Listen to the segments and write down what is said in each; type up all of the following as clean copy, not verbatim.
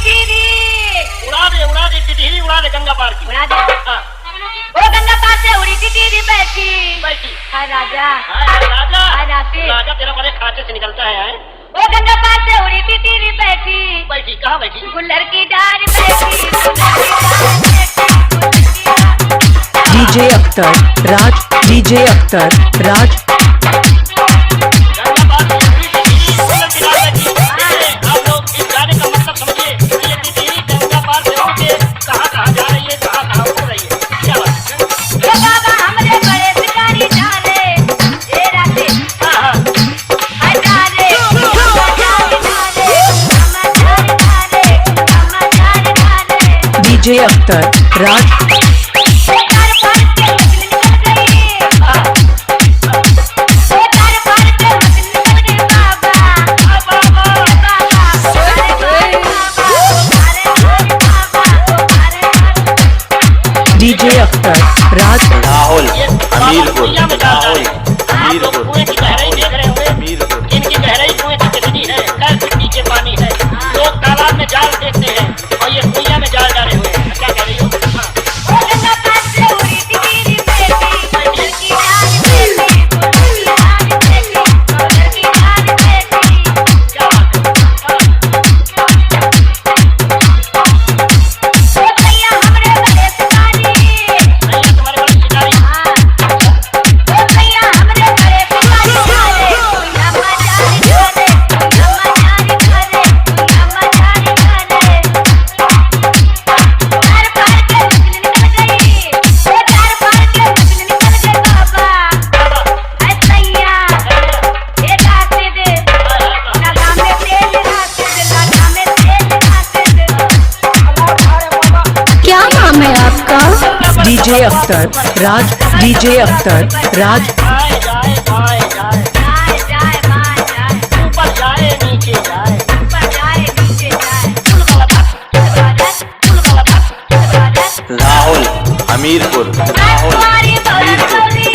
उड़ा दे टिटहरी उड़ा दे गंगा पार की उड़ा दे। हाँ। वो गंगा पार से उड़ी टिटहरी बैठी बैठी हाय राजा राजा हाय राते राजा तेरा बड़े खाते से निकलता है वो गंगा पार से उड़ी टिटहरी बैठी बैठी कहाँ बैठी गुल्लर की डार बैठी डीजे अख्तर राज, डीजे अख्तर राज, गंगा पार से उड़ी टिटहरी गुल्लर की डार बैठी। आप लोग इस गाने का मतलब समझिए। ये टिटहरी गंगा पार से उड़ के कहाँ जा रही है, कहाँ उड़ रही है, क्या बात है? वो बाबा हमरे बड़े शिकारी डाले ए राते हाँ हाय डाले डीजे अख्तर राज, डीजे अख्तर राज, राहुल ये हमीरपुर, दुनिया में जाता है। राहुल आप लोग हमीरपुर, कुएं की गहराई देख रहे होंगे। हमीरपुर। इनकी गहराई कुएं की कितनी है, 10 फीट नीचे पानी है। लोग तालाब में जाल देखते हैं और ये कुइया में जाल डाले हुए हैं। क्या कह रही हो? हाँ। क्या बात है? नहीं, तुम्हारे बड़े शिकारी क्या नाम है आपका? डीजे अख्तर राज, डीजे अख्तर राज, जाए जाए जाए जाए ऊपर जाए नीचे जाए राहुल हमीरपुर, राहुल कुआरी बहू लड़कौरी।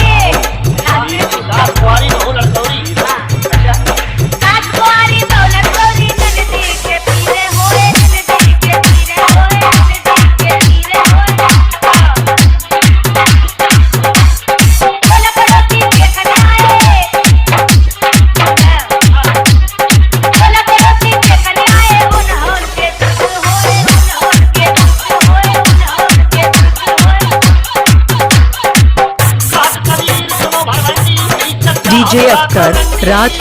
अच्छा डीजे अख्तर राज,